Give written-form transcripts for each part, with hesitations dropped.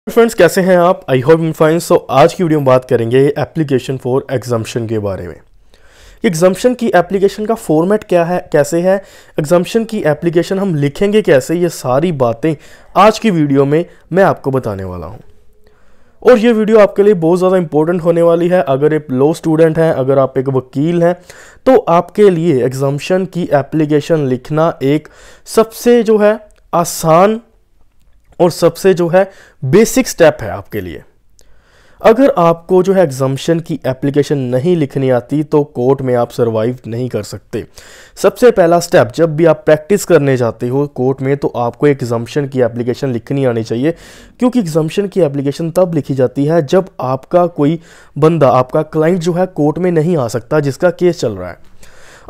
Friends, कैसे हैं आप? I hope in fine. सो आज की वीडियो में बात करेंगे एप्लीकेशन फॉर एग्जम्पशन के बारे में। एग्जम्पशन की एप्लीकेशन का फॉर्मेट क्या है, कैसे है, एग्जम्पशन की एप्लीकेशन हम लिखेंगे कैसे, ये सारी बातें आज की वीडियो में मैं आपको बताने वाला हूँ। और ये वीडियो आपके लिए बहुत ज़्यादा इंपॉर्टेंट होने वाली है। अगर एक लॉ स्टूडेंट हैं, अगर आप एक वकील हैं, तो आपके लिए एग्जम्पशन की एप्लीकेशन लिखना एक सबसे जो है आसान और सबसे जो है बेसिक स्टेप है आपके लिए। अगर आपको जो है एग्जम्पशन की एप्लीकेशन नहीं लिखनी आती तो कोर्ट में आप सरवाइव नहीं कर सकते। सबसे पहला स्टेप, जब भी आप प्रैक्टिस करने जाते हो कोर्ट में, तो आपको एग्जम्पशन की एप्लीकेशन लिखनी आनी चाहिए। क्योंकि एग्जम्पशन की एप्लीकेशन तब लिखी जाती है जब आपका कोई बंदा, आपका क्लाइंट जो है कोर्ट में नहीं आ सकता, जिसका केस चल रहा है।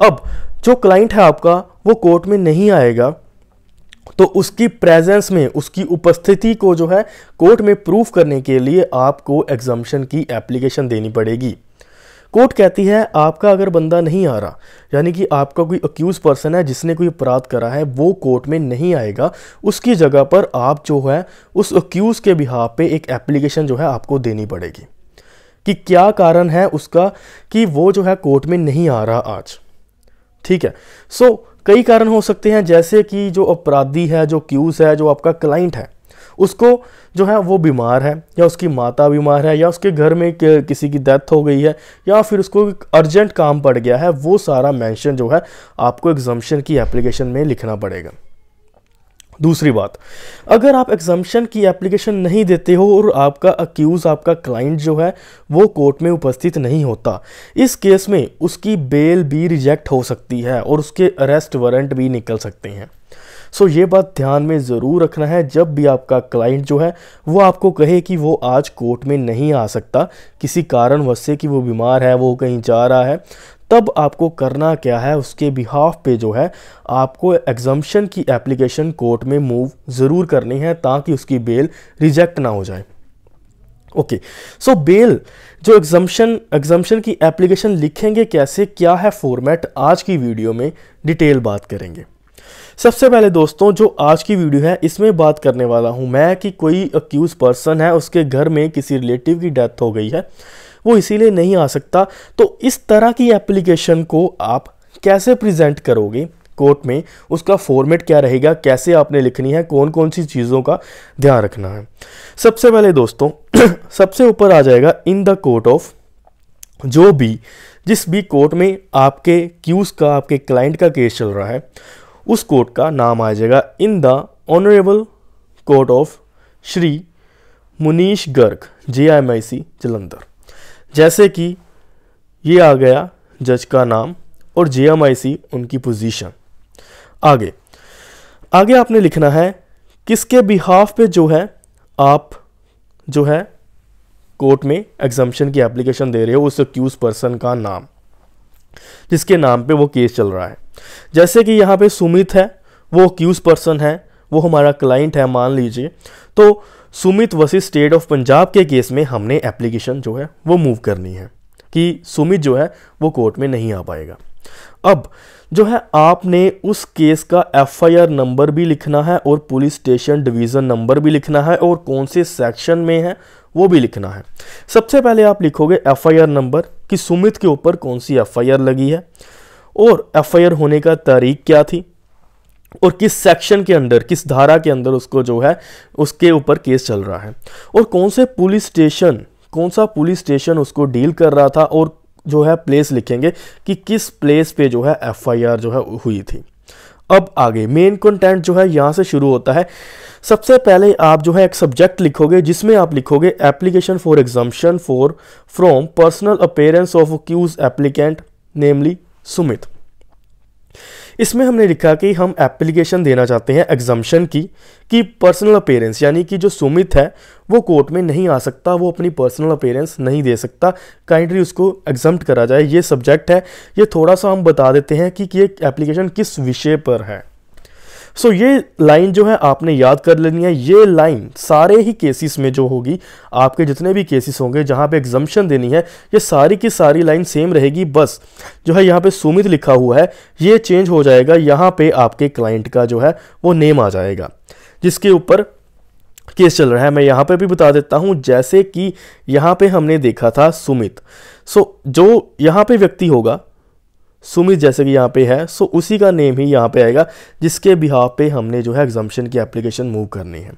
अब जो क्लाइंट है आपका वो कोर्ट में नहीं आएगा, तो उसकी प्रेजेंस में, उसकी उपस्थिति को जो है कोर्ट में प्रूफ करने के लिए आपको एग्जम्पशन की एप्लीकेशन देनी पड़ेगी। कोर्ट कहती है आपका अगर बंदा नहीं आ रहा, यानी कि आपका कोई अक्यूज पर्सन है जिसने कोई अपराध करा है, वो कोर्ट में नहीं आएगा, उसकी जगह पर आप जो है उस अक्यूज के बिहाफ पे एक एप्लीकेशन जो है आपको देनी पड़ेगी कि क्या कारण है उसका कि वो जो है कोर्ट में नहीं आ रहा आज। ठीक है। सो कई कारण हो सकते हैं, जैसे कि जो अपराधी है, जो क्यूज है, जो आपका क्लाइंट है, उसको जो है वो बीमार है, या उसकी माता बीमार है, या उसके घर में किसी की डेथ हो गई है, या फिर उसको अर्जेंट काम पड़ गया है। वो सारा मेंशन जो है आपको एग्जम्पशन की एप्लीकेशन में लिखना पड़ेगा। दूसरी बात, अगर आप एग्जम्पशन की एप्लीकेशन नहीं देते हो और आपका अक्यूज, आपका क्लाइंट जो है वो कोर्ट में उपस्थित नहीं होता, इस केस में उसकी बेल भी रिजेक्ट हो सकती है और उसके अरेस्ट वारंट भी निकल सकते हैं। सो ये बात ध्यान में ज़रूर रखना है। जब भी आपका क्लाइंट जो है वो आपको कहे कि वो आज कोर्ट में नहीं आ सकता किसी कारणवश से, कि वो बीमार है, वो कहीं जा रहा है, तब आपको करना क्या है, उसके बिहाफ पे जो है आपको एग्जम्पशन की एप्लीकेशन कोर्ट में मूव ज़रूर करनी है, ताकि उसकी बेल रिजेक्ट ना हो जाए। ओके। सो बेल जो एग्जम्पशन की एप्लीकेशन लिखेंगे कैसे, क्या है फॉर्मेट, आज की वीडियो में डिटेल बात करेंगे। सबसे पहले दोस्तों, जो आज की वीडियो है इसमें बात करने वाला हूं मैं कि कोई अक्यूज पर्सन है, उसके घर में किसी रिलेटिव की डेथ हो गई है, वो इसीलिए नहीं आ सकता। तो इस तरह की एप्लीकेशन को आप कैसे प्रेजेंट करोगे कोर्ट में, उसका फॉर्मेट क्या रहेगा, कैसे आपने लिखनी है, कौन कौन सी चीज़ों का ध्यान रखना है। सबसे पहले दोस्तों सबसे ऊपर आ जाएगा इन द कोर्ट ऑफ, जिस भी कोर्ट में आपके क्यूज का, आपके क्लाइंट का केस चल रहा है, उस कोर्ट का नाम आ जाएगा in the honourable court of Shri Munish Garg, JMIC Jalandhar. जैसे कि ये आ गया जज का नाम और JMIC उनकी पोजीशन। आगे आपने लिखना है किसके बिहाफ पे जो है आप जो है कोर्ट में एग्जम्पशन की एप्लीकेशन दे रहे हो, उस अक्यूज पर्सन का नाम जिसके नाम पे वो केस चल रहा है। जैसे कि यहाँ पे सुमित है, वो अक्यूज पर्सन है, वो हमारा क्लाइंट है मान लीजिए। तो Sumit versus state of Punjab के केस में हमने एप्लीकेशन जो है वो मूव करनी है कि सुमित जो है वो कोर्ट में नहीं आ पाएगा। अब जो है आपने उस केस का FIR नंबर भी लिखना है और पुलिस स्टेशन डिवीज़न नंबर भी लिखना है और कौन से सेक्शन में है वो भी लिखना है। सबसे पहले आप लिखोगे FIR नंबर कि सुमित के ऊपर कौन सी FIR लगी है और FIR होने का तारीख क्या थी और किस सेक्शन के अंदर, किस धारा के अंदर उसको जो है उसके ऊपर केस चल रहा है, और कौन सा पुलिस स्टेशन उसको डील कर रहा था, और जो है प्लेस लिखेंगे कि किस प्लेस पे जो है FIR जो है हुई थी। अब आगे मेन कंटेंट जो है यहाँ से शुरू होता है। सबसे पहले आप जो है एक सब्जेक्ट लिखोगे जिसमें आप लिखोगे application for exemption from personal appearance of accused applicant namely Sumit. इसमें हमने लिखा कि हम एप्लीकेशन देना चाहते हैं एग्जम्पशन की पर्सनल अपीयरेंस, यानी कि जो सुमित है वो कोर्ट में नहीं आ सकता, वो अपनी पर्सनल अपीयरेंस नहीं दे सकता, काइंडली उसको एग्जम्प्ट करा जाए। ये सब्जेक्ट है, ये थोड़ा सा हम बता देते हैं कि ये एप्लीकेशन किस विषय पर है। सो ये लाइन जो है आपने याद कर लेनी है। ये लाइन सारे ही केसेस में जो होगी, आपके जितने भी केसेस होंगे जहाँ पे एग्जम्पशन देनी है, ये सारी की सारी लाइन सेम रहेगी। बस जो है यहाँ पे सुमित लिखा हुआ है ये चेंज हो जाएगा, यहाँ पे आपके क्लाइंट का जो है वो नेम आ जाएगा जिसके ऊपर केस चल रहा है। मैं यहाँ पे भी बता देता हूँ, जैसे कि यहाँ पे हमने देखा था सुमित। सो जो यहाँ पे व्यक्ति होगा सुमित, जैसे कि यहाँ पे है, सो उसी का नेम ही यहाँ पे आएगा जिसके बिहाफ पे हमने जो है एग्जम्पशन की एप्लीकेशन मूव करनी है।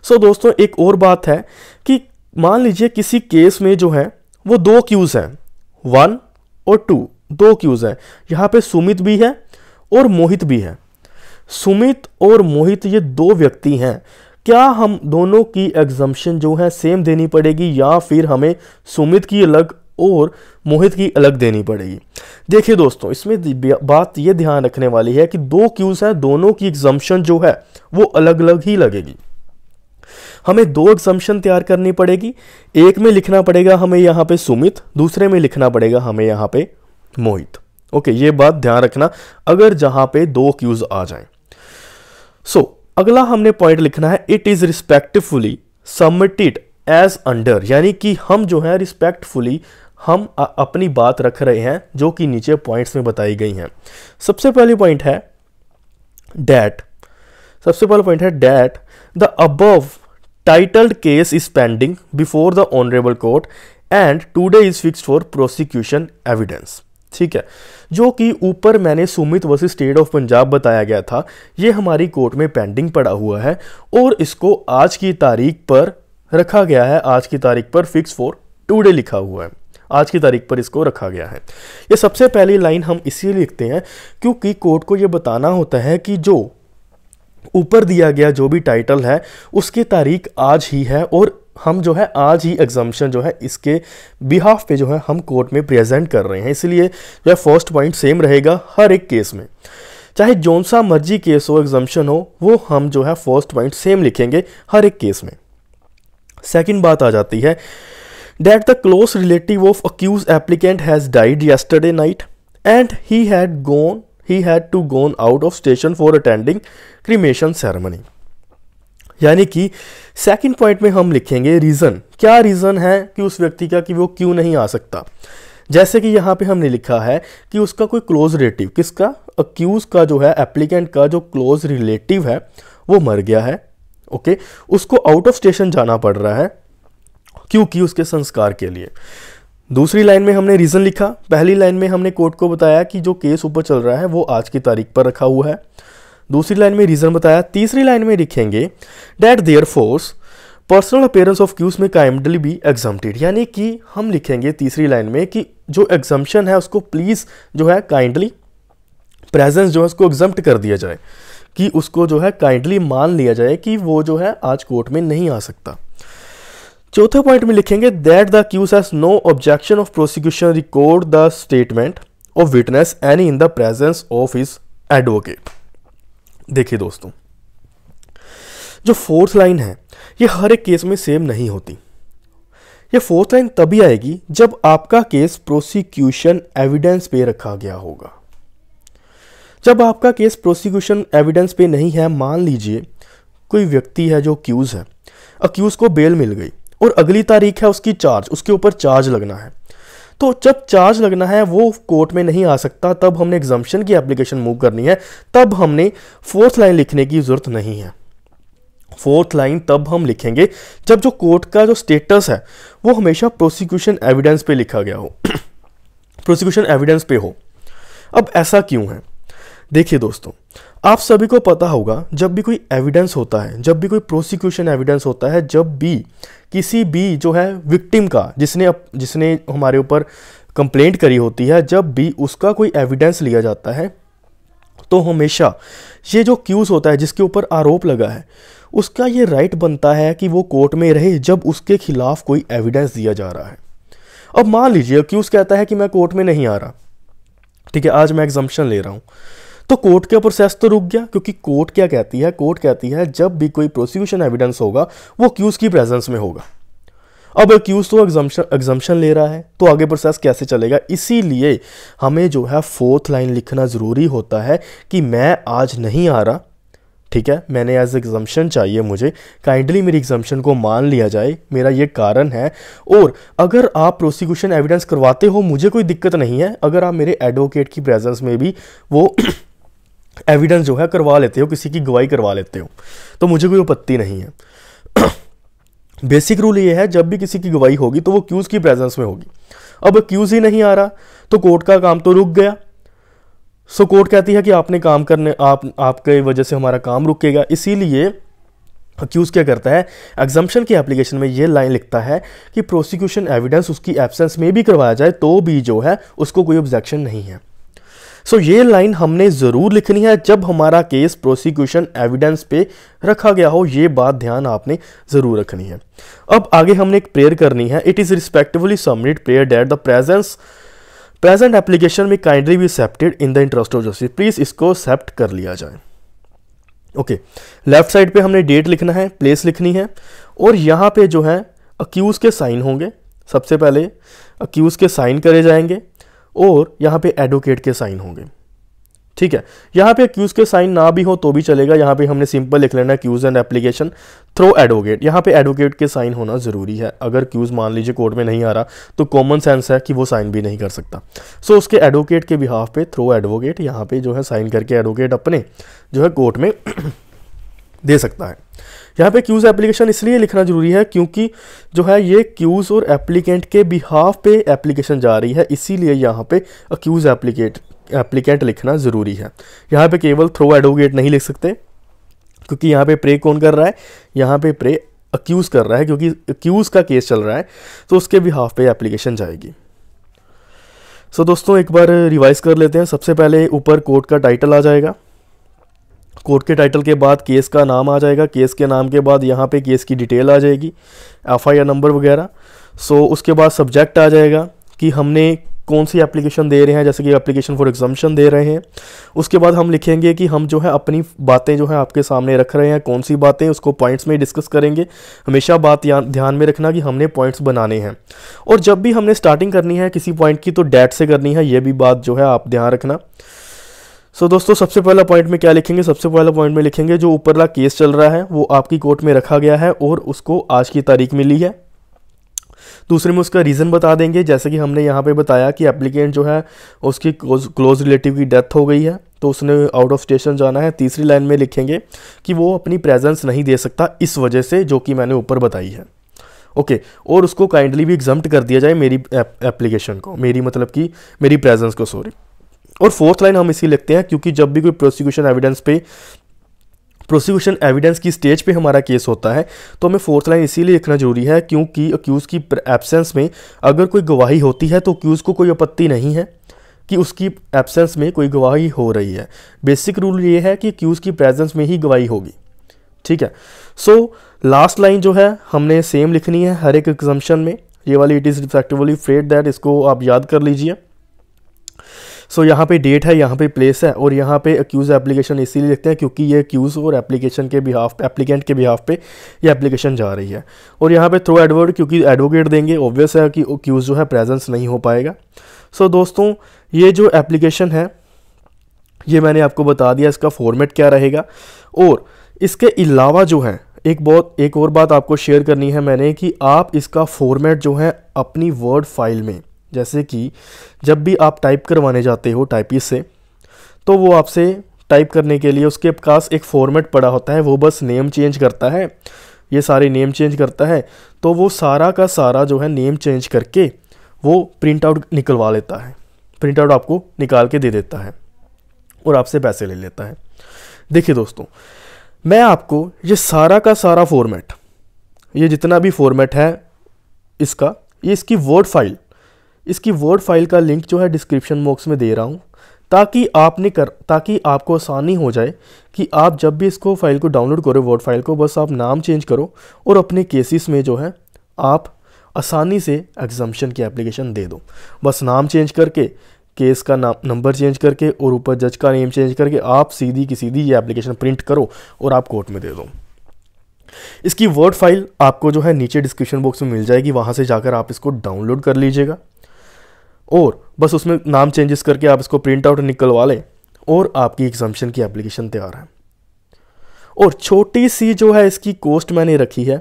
सो दोस्तों एक और बात है कि मान लीजिए किसी केस में जो है वो दो क्यूज हैं, 1 और 2, दो क्यूज हैं। यहाँ पे सुमित भी है और मोहित भी है। सुमित और मोहित ये दो व्यक्ति हैं। क्या हम दोनों की एग्जम्पशन जो है सेम देनी पड़ेगी या फिर हमें सुमित की अलग और मोहित की अलग देनी पड़ेगी? देखिए दोस्तों, इसमें बात ये ध्यान रखने वाली है कि दो क्यूज हैं, दोनों की एग्जम्पशन जो है वो अलग अलग ही लगेगी। हमें दो एग्जम्पशन तैयार करनी पड़ेगी। एक में लिखना पड़ेगा हमें यहाँ पे सुमित, दूसरे में लिखना पड़ेगा हमें यहाँ पे मोहित। ओके, ये बात ध्यान रखना अगर जहां पे दो क्यूज आ जाएं। सो अगला हमने पॉइंट लिखना है, it is respectfully submitted as under, यानी कि हम जो है रिस्पेक्टफुली हम अपनी बात रख रहे हैं जो कि नीचे पॉइंट्स में बताई गई हैं। सबसे पहली पॉइंट है that, that the above titled case is pending before the honourable court and today is fixed for prosecution evidence. ठीक है, जो कि ऊपर मैंने Sumit versus state of Punjab बताया गया था, ये हमारी कोर्ट में पेंडिंग पड़ा हुआ है और इसको आज की तारीख पर रखा गया है। आज की तारीख पर फिक्स फॉर टुडे लिखा हुआ है, आज की तारीख पर इसको रखा गया है। ये सबसे पहली लाइन हम इसीलिए लिखते हैं क्योंकि कोर्ट को ये बताना होता है कि जो ऊपर दिया गया जो भी टाइटल है उसकी तारीख आज ही है और हम जो है आज ही एग्जम्पशन जो है इसके बिहाफ पे जो है हम कोर्ट में प्रेजेंट कर रहे हैं। इसलिए जो है फर्स्ट पॉइंट सेम रहेगा हर एक केस में, चाहे जौन सा मर्जी केस हो, एग्जम्पशन हो, वो हम जो है फर्स्ट पॉइंट सेम लिखेंगे हर एक केस में। सेकंड बात आ जाती है that the close relative of accused applicant has died yesterday night and he had to gone out of station for attending cremation ceremony. यानी कि सेकंड पॉइंट में हम लिखेंगे रीजन, क्या रीजन है कि उस व्यक्ति का कि वो क्यों नहीं आ सकता। जैसे कि यहाँ पे हमने लिखा है कि उसका कोई क्लोज रिलेटिव, किसका, अक्यूज का जो है एप्लीकेंट का जो क्लोज रिलेटिव है वो मर गया है। ओके, उसको आउट ऑफ स्टेशन जाना पड़ रहा है क्योंकि उसके संस्कार के लिए। दूसरी लाइन में हमने रीजन लिखा, पहली लाइन में हमने कोर्ट को बताया कि जो केस ऊपर चल रहा है वो आज की तारीख पर रखा हुआ है। दूसरी लाइन में रीजन बताया। तीसरी लाइन में लिखेंगे that therefore personal appearance of accused may kindly be exempted, यानी कि हम लिखेंगे तीसरी लाइन में कि जो एग्जम्पशन है उसको प्लीज जो है काइंडली प्रेजेंस जो है उसको एग्जम्प्ट कर दिया जाए, कि उसको जो है काइंडली मान लिया जाए कि वो जो है आज कोर्ट में नहीं आ सकता। चौथे पॉइंट में लिखेंगे that the accused has no objection of prosecution record the statement of witness any in the presence of his advocate. देखिए दोस्तों, जो फोर्थ लाइन है ये हर एक केस में सेम नहीं होती। ये फोर्थ लाइन तभी आएगी जब आपका केस प्रोसिक्यूशन एविडेंस पे रखा गया होगा। जब आपका केस प्रोसिक्यूशन एविडेंस पे नहीं है, मान लीजिए कोई व्यक्ति है जो अक्यूज है, अक्यूज को बेल मिल गई और अगली तारीख है उसकी चार्ज, उसके ऊपर चार्ज लगना है, तो जब चार्ज लगना है वो कोर्ट में नहीं आ सकता, तब हमने एग्जम्पशन की एप्लीकेशन मूव करनी है, तब हमने फोर्थ लाइन लिखने की जरूरत नहीं है। फोर्थ लाइन तब हम लिखेंगे जब जो कोर्ट का जो स्टेटस है वो हमेशा प्रोसिक्यूशन एविडेंस पे लिखा गया हो, प्रोसिक्यूशन एविडेंस पे हो। अब ऐसा क्यों है? देखिए दोस्तों, आप सभी को पता होगा जब भी कोई एविडेंस होता है, जब भी कोई प्रोसिक्यूशन एविडेंस होता है, जब भी किसी भी जो है विक्टिम का जिसने हमारे ऊपर कंप्लेंट करी होती है, जब भी उसका कोई एविडेंस लिया जाता है तो हमेशा ये जो क्यूज होता है जिसके ऊपर आरोप लगा है उसका ये राइट बनता है कि वो कोर्ट में रहे जब उसके खिलाफ कोई एविडेंस दिया जा रहा है। अब मान लीजिए अक्यूज कहता है कि मैं कोर्ट में नहीं आ रहा, ठीक है, आज मैं एग्जम्पशन ले रहा हूं, तो कोर्ट का प्रोसेस तो रुक गया, क्योंकि कोर्ट क्या कहती है, कोर्ट कहती है जब भी कोई प्रोसिक्यूशन एविडेंस होगा वो अक्यूज की प्रेजेंस में होगा। अब अक्यूज तो एग्जम्पशन ले रहा है, तो आगे प्रोसेस कैसे चलेगा? इसीलिए हमें जो है फोर्थ लाइन लिखना ज़रूरी होता है कि मैं आज नहीं आ रहा, ठीक है, मैंने एज एग्जम्पशन चाहिए, मुझे काइंडली मेरी एग्जम्पशन को मान लिया जाए, मेरा ये कारण है। और अगर आप प्रोसिक्यूशन एविडेंस करवाते हो मुझे कोई दिक्कत नहीं है, अगर आप मेरे एडवोकेट की प्रेजेंस में भी वो एविडेंस जो है करवा लेते हो, किसी की गवाही करवा लेते हो, तो मुझे कोई आपत्ति नहीं है। बेसिक रूल ये है, जब भी किसी की गवाही होगी तो वो क्यूज की प्रेजेंस में होगी। अब क्यूज ही नहीं आ रहा तो कोर्ट का काम तो रुक गया। सो कोर्ट कहती है कि आपने काम करने आपके वजह से हमारा काम रुकेगा। इसीलिए अक्यूज क्या करता है, एग्जम्पशन की एप्लीकेशन में ये लाइन लिखता है कि प्रोसिक्यूशन एविडेंस उसकी एब्सेंस में भी करवाया जाए तो भी जो है उसको कोई ऑब्जेक्शन नहीं है। सो ये लाइन हमने ज़रूर लिखनी है जब हमारा केस प्रोसिक्यूशन एविडेंस पे रखा गया हो, ये बात ध्यान आपने ज़रूर रखनी है। अब आगे हमने एक प्रेयर करनी है। It is respectfully submit prayer that the present application में kindly be accepted in the interest of justice. Please इसको एक्सेप्ट कर लिया जाए। ओके, लेफ्ट साइड पे हमने डेट लिखना है, प्लेस लिखनी है, और यहाँ पे जो है अक्यूज़ के साइन होंगे। सबसे पहले अक्यूज़ के साइन करे जाएंगे और यहाँ पे एडवोकेट के साइन होंगे। ठीक है, यहाँ पे अक्यूज़ के साइन ना भी हो तो भी चलेगा। यहाँ पे हमने सिंपल लिख लेना है accused and application through advocate. यहाँ पे एडवोकेट के साइन होना ज़रूरी है। अगर अक्यूज़ मान लीजिए कोर्ट में नहीं आ रहा तो कॉमन सेंस है कि वो साइन भी नहीं कर सकता। सो उसके एडवोकेट के बिहाफ पे थ्रो एडवोकेट यहाँ पे जो है साइन करके एडवोकेट अपने जो है कोर्ट में दे सकता है। यहाँ पे क्यूज़ एप्लीकेशन इसलिए लिखना जरूरी है क्योंकि जो है ये क्यूज़ और एप्लीकेंट के बिहाफ पे एप्लीकेशन जा रही है, इसीलिए यहाँ पे अक्यूज़ एप्लीकेंट लिखना ज़रूरी है। यहाँ पे केवल थ्रो एडवोकेट नहीं लिख सकते क्योंकि यहाँ पे प्रे कौन कर रहा है, यहाँ पे प्रे अक्यूज़ कर रहा है क्योंकि अक्यूज़ का केस चल रहा है, तो उसके बिहाफ पे एप्लीकेशन जाएगी। सो दोस्तों एक बार रिवाइज कर लेते हैं। सबसे पहले ऊपर कोर्ट का टाइटल आ जाएगा, कोर्ट के टाइटल के बाद केस का नाम आ जाएगा, केस के नाम के बाद यहाँ पे केस की डिटेल आ जाएगी, एफआईआर नंबर वगैरह। सो उसके बाद सब्जेक्ट आ जाएगा कि हमने कौन सी एप्लीकेशन दे रहे हैं, जैसे कि एप्लीकेशन फॉर एग्जम्पशन दे रहे हैं। उसके बाद हम लिखेंगे कि हम जो है अपनी बातें जो है आपके सामने रख रहे हैं, कौन सी बातें, उसको पॉइंट्स में डिस्कस करेंगे। हमेशा बात ध्यान में रखना कि हमने पॉइंट्स बनाने हैं, और जब भी हमने स्टार्टिंग करनी है किसी पॉइंट की तो डेट से करनी है, ये भी बात जो है आप ध्यान रखना। सो दोस्तों सबसे पहला पॉइंट में क्या लिखेंगे, सबसे पहला पॉइंट में लिखेंगे जो ऊपरला केस चल रहा है वो आपकी कोर्ट में रखा गया है और उसको आज की तारीख मिली है। दूसरे में उसका रीज़न बता देंगे, जैसे कि हमने यहाँ पे बताया कि एप्लीकेंट जो है उसकी क्लोज रिलेटिव की डेथ हो गई है तो उसने आउट ऑफ स्टेशन जाना है। तीसरी लाइन में लिखेंगे कि वो अपनी प्रेजेंस नहीं दे सकता इस वजह से, जो कि मैंने ऊपर बताई है। ओके, और उसको काइंडली भी एग्जम्प्ट कर दिया जाए मेरी एप्लीकेशन को, मेरी मतलब कि मेरी प्रेजेंस को, सॉरी। और फोर्थ लाइन हम इसी लिखते हैं क्योंकि जब भी कोई प्रोसिक्यूशन एविडेंस की स्टेज पे हमारा केस होता है तो हमें फोर्थ लाइन इसीलिए लिखना जरूरी है क्योंकि अक्यूज़ की एब्सेंस में अगर कोई गवाही होती है तो अक्यूज़ को कोई आपत्ति नहीं है कि उसकी एब्सेंस में कोई गवाही हो रही है। बेसिक रूल ये है कि अक्यूज़ की प्रेजेंस में ही गवाही होगी। ठीक है, सो लास्ट लाइन जो है हमने सेम लिखनी है हर एक एग्जम्पशन में, ये वाली it is effectively prayed that, इसको आप याद कर लीजिए। सो यहाँ पे डेट है, यहाँ पे प्लेस है, और यहाँ पे अक्यूज़ एप्लीकेशन इसीलिए लिखते हैं क्योंकि ये अक्यूज़ और एप्लीकेशन के बिहाफ एप्लीकेंट के बिहाफ पे ये एप्लीकेशन जा रही है। और यहाँ पे थ्रो एडवोकेट क्योंकि एडवोकेट देंगे, ऑब्वियस है कि अक्यूज़ जो है प्रेजेंस नहीं हो पाएगा। सो दोस्तों ये जो एप्लीकेशन है ये मैंने आपको बता दिया इसका फॉर्मेट क्या रहेगा। और इसके अलावा जो है एक और बात आपको शेयर करनी है मैंने कि आप इसका फॉर्मेट जो है अपनी वर्ड फाइल में, जैसे कि जब भी आप टाइप करवाने जाते हो टाइपिस्ट से तो वो आपसे टाइप करने के लिए उसके पास एक फॉर्मेट पड़ा होता है, वो बस नेम चेंज करता है, ये सारे नेम चेंज करता है, तो वो सारा का सारा जो है नेम चेंज करके वो प्रिंट आउट निकलवा लेता है, प्रिंट आउट आपको निकाल के दे देता है और आपसे पैसे ले लेता है। देखिए दोस्तों मैं आपको ये सारा का सारा फॉर्मेट, ये जितना भी फॉर्मेट है इसका, ये इसकी वर्ड फाइल का लिंक जो है डिस्क्रिप्शन बॉक्स में दे रहा हूँ ताकि आपको आसानी हो जाए कि आप जब भी इसको फाइल को डाउनलोड करो वर्ड फाइल को, बस आप नाम चेंज करो और अपने केसेस में जो है आप आसानी से एग्जम्पशन की एप्लीकेशन दे दो। बस नाम चेंज करके, केस का नंबर चेंज करके और ऊपर जज का नेम चेंज करके आप सीधी की सीधी ये एप्लीकेशन प्रिंट करो और आप कोर्ट में दे दो। इसकी वर्ड फाइल आपको जो है नीचे डिस्क्रिप्शन बॉक्स में मिल जाएगी, वहाँ से जाकर आप इसको डाउनलोड कर लीजिएगा और बस उसमें नाम चेंजेस करके आप इसको प्रिंट आउट निकलवा लें और आपकी एग्जम्पशन की एप्लीकेशन तैयार है। और छोटी सी जो है इसकी कॉस्ट मैंने रखी है,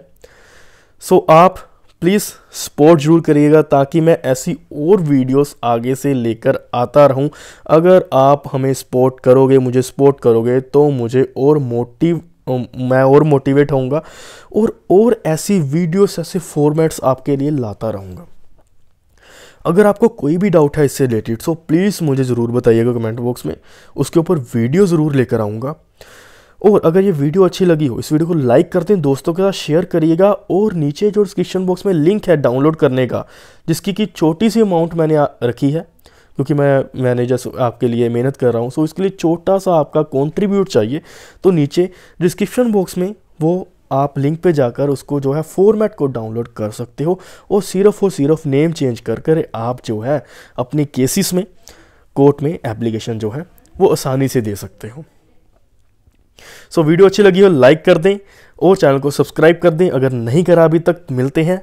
सो आप प्लीज़ सपोर्ट जरूर करिएगा ताकि मैं ऐसी और वीडियोस आगे से लेकर आता रहूं। अगर आप हमें सपोर्ट करोगे, मुझे सपोर्ट करोगे तो मुझे और मैं और मोटिवेट होऊंगा और ऐसी वीडियोस, ऐसे फॉर्मेट्स आपके लिए लाता रहूँगा। अगर आपको कोई भी डाउट है इससे रिलेटेड सो प्लीज़ मुझे ज़रूर बताइएगा कमेंट बॉक्स में, उसके ऊपर वीडियो ज़रूर लेकर आऊँगा। और अगर ये वीडियो अच्छी लगी हो, इस वीडियो को लाइक करते हैं, दोस्तों के साथ शेयर करिएगा, और नीचे जो डिस्क्रिप्शन बॉक्स में लिंक है डाउनलोड करने का, जिसकी कि छोटी सी अमाउंट मैंने रखी है, क्योंकि मैंने जैसे आपके लिए मेहनत कर रहा हूँ, सो इसके लिए छोटा सा आपका कंट्रीब्यूट चाहिए। तो नीचे डिस्क्रिप्शन बॉक्स में वो आप लिंक पे जाकर उसको जो है फॉर्मेट को डाउनलोड कर सकते हो, और सिर्फ नेम चेंज कर आप जो है अपनी केसेस में कोर्ट में एप्लीकेशन जो है वो आसानी से दे सकते हो। सो वीडियो अच्छी लगी हो लाइक कर दें और चैनल को सब्सक्राइब कर दें अगर नहीं करा अभी तक। मिलते हैं